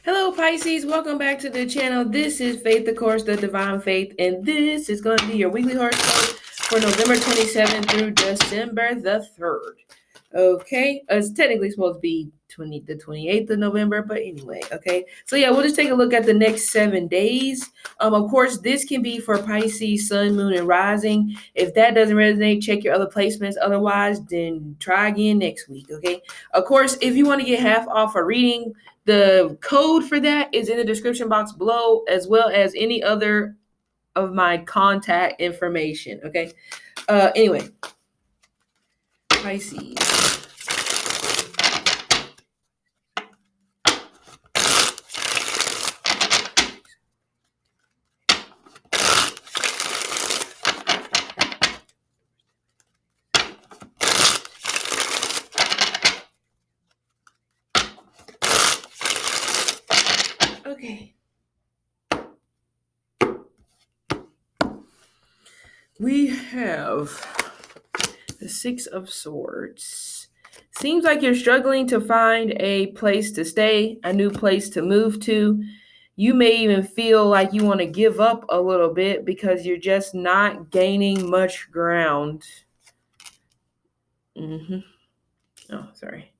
Hello, Pisces. Welcome back to the channel. This is Faith, the Course, the Divine Faith, and this is going to be your weekly horoscope for November 27th through December the 3rd. Okay, it's technically supposed to be the 28th of November, but anyway, okay. So yeah, we'll just take a look at the next 7 days. Of course, this can be for Pisces, Sun, Moon, and Rising. If that doesn't resonate, check your other placements. Otherwise, then try again next week, okay? Of course, if you want to get half off a reading, the code for that is in the description box below, as well as any other of my contact information, okay? Anyway, Pisces. Okay. We have the Six of Swords. Seems like you're struggling to find a place to stay, a new place to move to. You may even feel like you want to give up a little bit because you're just not gaining much ground. Oh, sorry.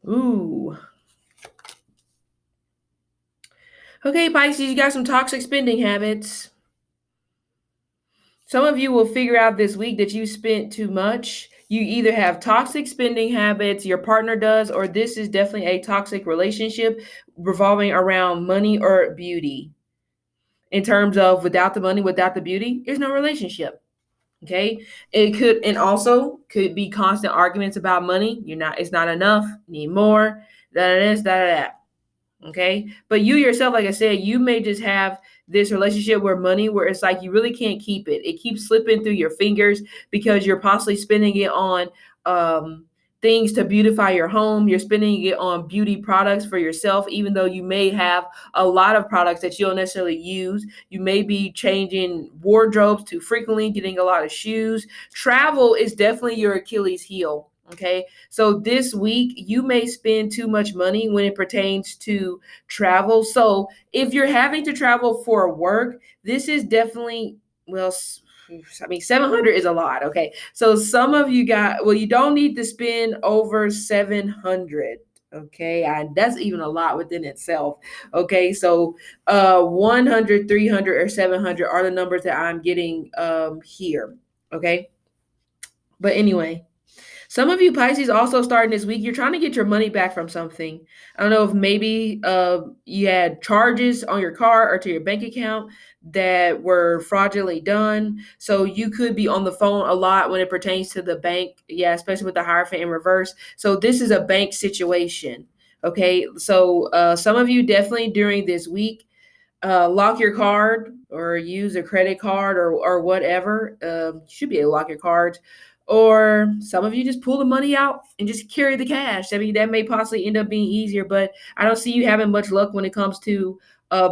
Ooh. Okay, Pisces, you got some toxic spending habits. Some of you will figure out this week that you spent too much. You either have toxic spending habits, your partner does, or this is definitely a toxic relationship revolving around money or beauty. In terms of without the money, without the beauty, there's no relationship. Okay. It could, and also could be constant arguments about money. It's not enough, need more, that. Okay. But you yourself, like I said, you may just have this relationship where it's like you really can't keep it. It keeps slipping through your fingers because you're possibly spending it on things to beautify your home. You're spending it on beauty products for yourself, even though you may have a lot of products that you don't necessarily use. You may be changing wardrobes too frequently, getting a lot of shoes. Travel is definitely your Achilles heel. Okay. So this week you may spend too much money when it pertains to travel. So if you're having to travel for work, this is definitely, 700 is a lot. Okay. So some of you you don't need to spend over 700. Okay. That's even a lot within itself. Okay. So 100, 300, or 700 are the numbers that I'm getting here. Okay. But anyway, some of you Pisces also starting this week, you're trying to get your money back from something. I don't know if maybe you had charges on your car or to your bank account that were fraudulently done. So you could be on the phone a lot when it pertains to the bank. Yeah, especially with the Hierophant in reverse. So this is a bank situation. Okay, so some of you definitely during this week, lock your card or use a credit card or whatever. You should be able to lock your cards. Or some of you just pull the money out and just carry the cash. I mean, that may possibly end up being easier, but I don't see you having much luck when it comes to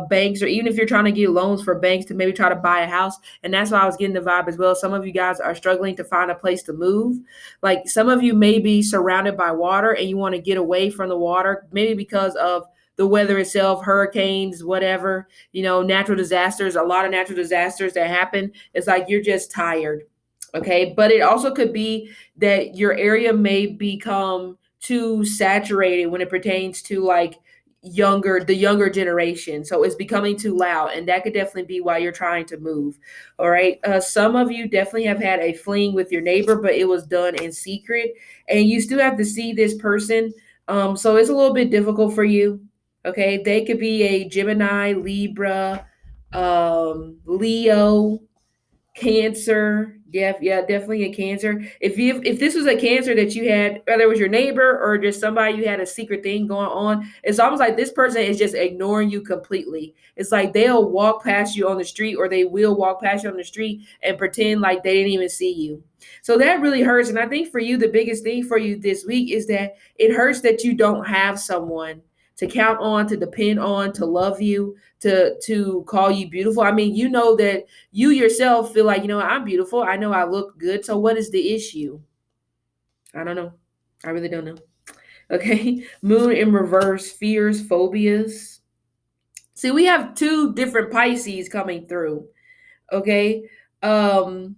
banks, or even if you're trying to get loans for banks to maybe try to buy a house. And that's why I was getting the vibe as well. Some of you guys are struggling to find a place to move. Like some of you may be surrounded by water and you want to get away from the water, maybe because of the weather itself, hurricanes, whatever, natural disasters, a lot of natural disasters that happen. It's like you're just tired. Okay. But it also could be that your area may become too saturated when it pertains to like the younger generation. So it's becoming too loud. And that could definitely be why you're trying to move. All right. Some of you definitely have had a fling with your neighbor, but it was done in secret. And you still have to see this person. So it's a little bit difficult for you. Okay. They could be a Gemini, Libra, Leo, Cancer. Yeah, definitely a Cancer. If this was a Cancer that you had, whether it was your neighbor or just somebody you had a secret thing going on, it's almost like this person is just ignoring you completely. It's like they'll walk past you on the street, or they will walk past you on the street and pretend like they didn't even see you. So that really hurts. And I think for you, the biggest thing for you this week is that it hurts that you don't have someone to count on, to depend on, to love you, to call you beautiful. I mean, you know that you yourself feel like, I'm beautiful. I know I look good. So what is the issue? I don't know. I really don't know. Okay. Moon in reverse, fears, phobias. See, we have two different Pisces coming through. Okay. Um,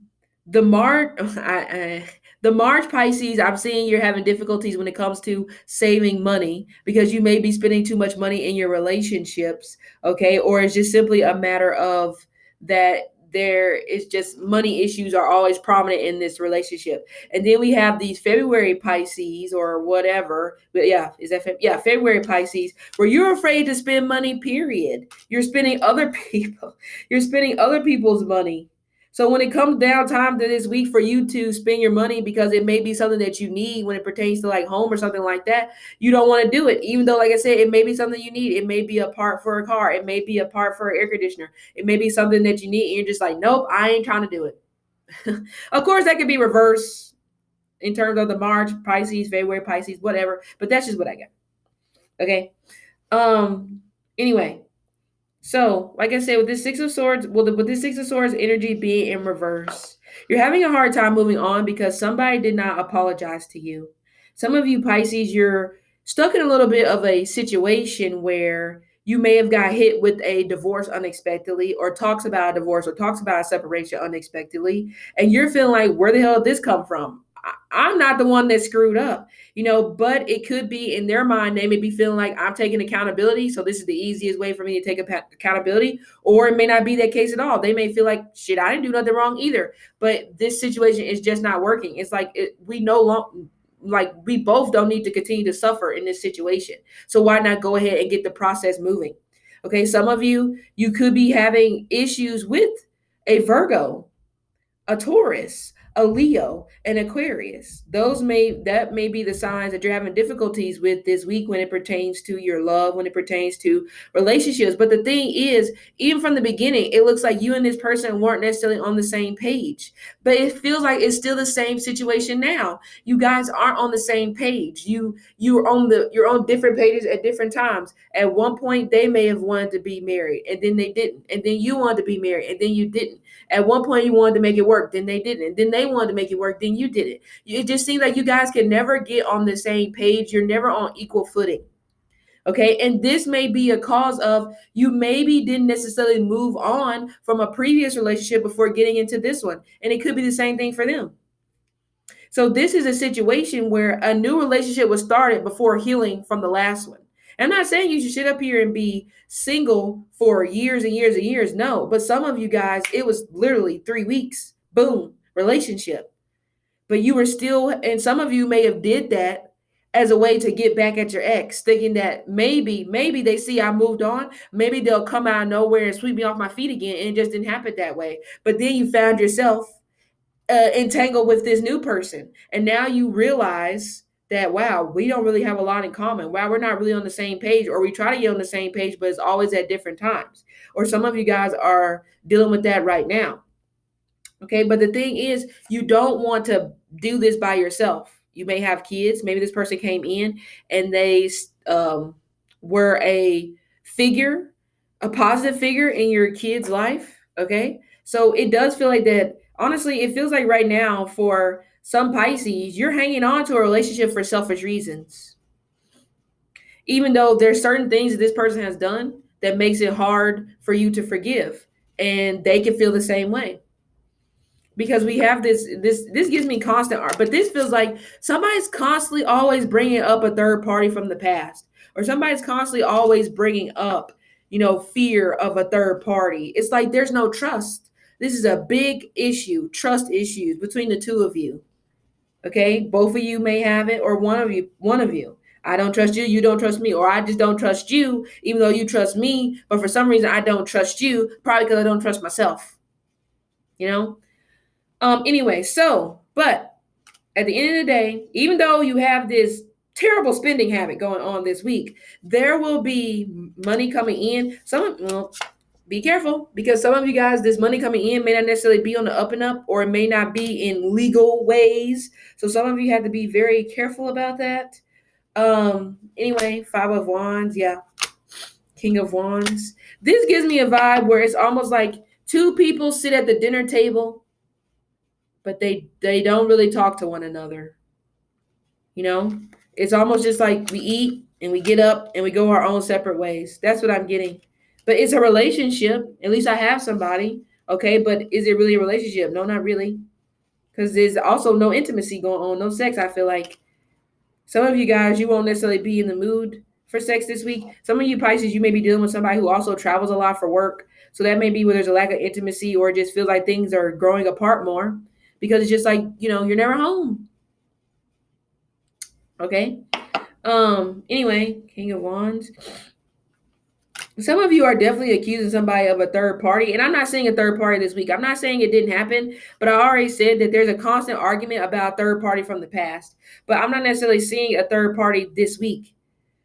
the March, the March Pisces, I'm seeing you're having difficulties when it comes to saving money because you may be spending too much money in your relationships. Okay. Or it's just simply a matter of that there is just money issues are always prominent in this relationship. And then we have these February Pisces or whatever. But yeah, is that yeah, February Pisces where you're afraid to spend money, period. You're spending other people, you're spending other people's money. So when it comes down time to this week for you to spend your money because it may be something that you need when it pertains to like home or something like that, you don't want to do it. Even though, like I said, it may be something you need. It may be a part for a car. It may be a part for an air conditioner. It may be something that you need and you're just like, nope, I ain't trying to do it. Of course, that could be reversed in terms of the March, Pisces, February, Pisces, whatever. But that's just what I got. Okay. Anyway, so, like I said, with this Six of Swords, with this Six of Swords energy being in reverse, you're having a hard time moving on because somebody did not apologize to you. Some of you Pisces, you're stuck in a little bit of a situation where you may have got hit with a divorce unexpectedly, or talks about a divorce, or talks about a separation unexpectedly, and you're feeling like, where the hell did this come from? I'm not the one that screwed up, but it could be in their mind, they may be feeling like I'm taking accountability. So this is the easiest way for me to take accountability. Or it may not be that case at all. They may feel like, shit, I didn't do nothing wrong either. But this situation is just not working. It's like we no longer, like we both don't need to continue to suffer in this situation. So why not go ahead and get the process moving? Okay, some of you could be having issues with a Virgo, a Taurus, a Leo, an Aquarius. That may be the signs that you're having difficulties with this week when it pertains to your love, when it pertains to relationships. But the thing is, even from the beginning, it looks like you and this person weren't necessarily on the same page. But it feels like it's still the same situation now. You guys aren't on the same page. You're on different pages at different times. At one point, they may have wanted to be married, and then they didn't. And then you wanted to be married, and then you didn't. At one point, you wanted to make it work, then they didn't. And then they wanted to make it work, then you didn't. It just seems like you guys can never get on the same page. You're never on equal footing. Okay. And this may be a cause of you maybe didn't necessarily move on from a previous relationship before getting into this one. And it could be the same thing for them. So this is a situation where a new relationship was started before healing from the last one. I'm not saying you should sit up here and be single for years and years and years. No, but some of you guys, it was literally 3 weeks, boom, relationship. But you were still, and some of you may have did that as a way to get back at your ex, thinking that maybe they see I moved on. Maybe they'll come out of nowhere and sweep me off my feet again. And it just didn't happen that way. But then you found yourself entangled with this new person. And now you realize that, wow, we don't really have a lot in common. Wow, we're not really on the same page, or we try to get on the same page, but it's always at different times. Or some of you guys are dealing with that right now. Okay, but the thing is, you don't want to do this by yourself. You may have kids. Maybe this person came in and they were a figure, a positive figure in your kid's life. Okay, so it does feel like that. Honestly, it feels like right now for some Pisces, you're hanging on to a relationship for selfish reasons. Even though there's certain things that this person has done that makes it hard for you to forgive, and they can feel the same way because we have this gives me constant art, but this feels like somebody's constantly always bringing up a third party from the past, or somebody's constantly always bringing up fear of a third party. It's like there's no trust. This is a big issue, trust issues between the two of you. Okay, both of you may have it, or one of you. I don't trust you, you don't trust me, or I just don't trust you even though you trust me, but for some reason I don't trust you, probably because I don't trust myself. you know Anyway, but at the end of the day, even though you have this terrible spending habit going on this week, there will be money coming in. Be careful, because some of you guys, this money coming in may not necessarily be on the up and up, or it may not be in legal ways. So some of you have to be very careful about that. Anyway, Five of Wands, yeah. King of Wands. This gives me a vibe where it's almost like two people sit at the dinner table, but they don't really talk to one another. You know, It's almost just like we eat and we get up and we go our own separate ways. That's what I'm getting. But it's a relationship. At least I have somebody. Okay, but is it really a relationship? No, not really. Because there's also no intimacy going on, no sex. I feel like some of you guys, you won't necessarily be in the mood for sex this week. Some of you Pisces, you may be dealing with somebody who also travels a lot for work. So that may be where there's a lack of intimacy, or it just feels like things are growing apart more because it's just like, you're never home. Okay. Anyway, King of Wands. Some of you are definitely accusing somebody of a third party, and I'm not saying a third party this week. I'm not saying it didn't happen, but I already said that there's a constant argument about a third party from the past. But I'm not necessarily seeing a third party this week.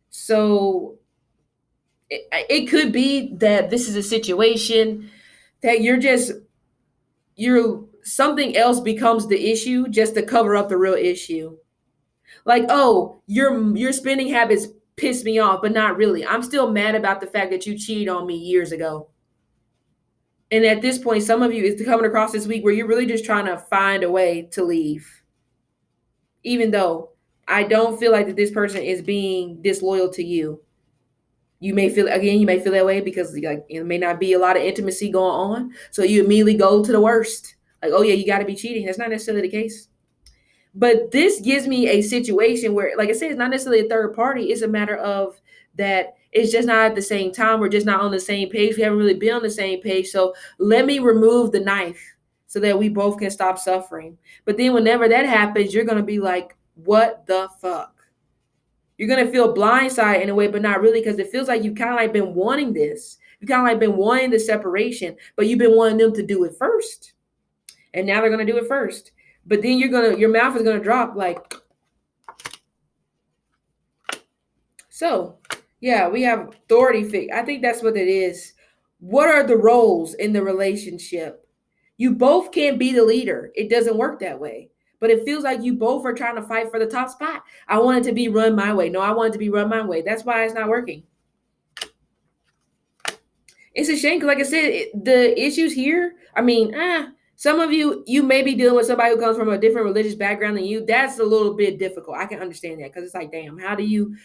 So it could be that this is a situation that you're something else becomes the issue just to cover up the real issue. Like, oh, your spending habits piss me off, but not really. I'm still mad about the fact that you cheated on me years ago. And at this point, some of you is coming across this week where you're really just trying to find a way to leave. Even though I don't feel like that this person is being disloyal to you. You may feel that way because like it may not be a lot of intimacy going on. So you immediately go to the worst. Like, oh yeah, you got to be cheating. That's not necessarily the case. But this gives me a situation where, like I said, it's not necessarily a third party. It's a matter of that it's just not at the same time. We're just not on the same page. We haven't really been on the same page. So let me remove the knife so that we both can stop suffering. But then whenever that happens, you're going to be like, what the fuck? You're going to feel blindsided in a way, but not really, because it feels like you've kind of like been wanting this. You've kind of like been wanting the separation, but you've been wanting them to do it first. And now they're going to do it first. But then your mouth is going to drop like. So, yeah, we have authority figure. I think that's what it is. What are the roles in the relationship? You both can't be the leader. It doesn't work that way. But it feels like you both are trying to fight for the top spot. I want it to be run my way. No, I want it to be run my way. That's why it's not working. It's a shame because, like I said, the issues here, some of you may be dealing with somebody who comes from a different religious background than you. That's a little bit difficult. I can understand that because it's like, damn, how do you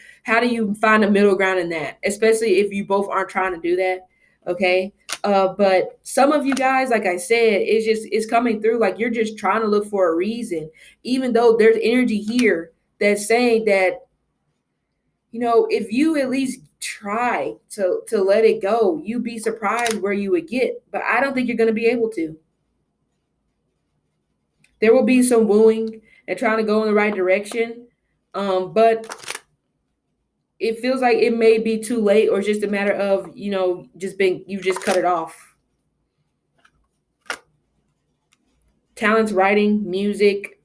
find a middle ground in that? Especially if you both aren't trying to do that. Okay. But some of you guys, like I said, it's coming through like you're just trying to look for a reason, even though there's energy here that's saying that, if you at least try to let it go, you'd be surprised where you would get. But I don't think you're going to be able to. There will be some wooing and trying to go in the right direction. But it feels like it may be too late, or just a matter of, you just cut it off. Talents, writing, music.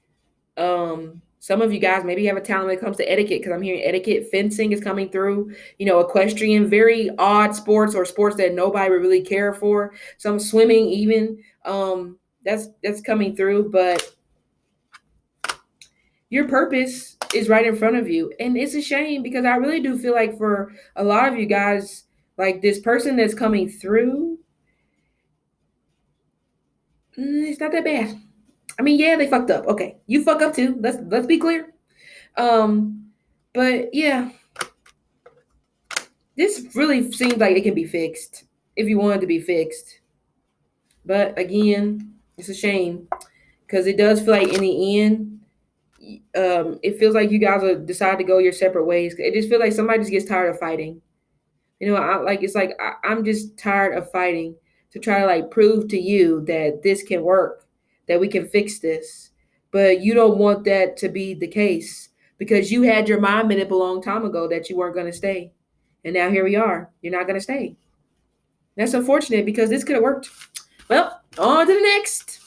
Some of you guys maybe have a talent when it comes to etiquette, because I'm hearing etiquette. Fencing is coming through, equestrian, very odd sports, or sports that nobody would really care for. Some swimming even. That's coming through, but your purpose is right in front of you. And it's a shame because I really do feel like for a lot of you guys, like this person that's coming through, it's not that bad. Yeah, they fucked up. Okay, you fuck up too. Let's be clear. But yeah, this really seems like it can be fixed if you want it to be fixed. But again, it's a shame because it does feel like in the end, it feels like you guys will decide to go your separate ways. It just feels like somebody just gets tired of fighting. I'm just tired of fighting to try to like prove to you that this can work, that we can fix this. But you don't want that to be the case because you had your mind made up a long time ago that you weren't going to stay. And now here we are. You're not going to stay. That's unfortunate because this could have worked. Well, on to the next.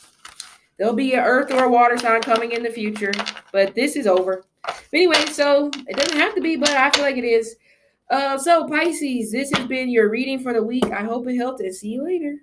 There'll be an earth or a water sign coming in the future, but this is over. But anyway, so it doesn't have to be, but I feel like it is. So Pisces, this has been your reading for the week. I hope it helped, and see you later.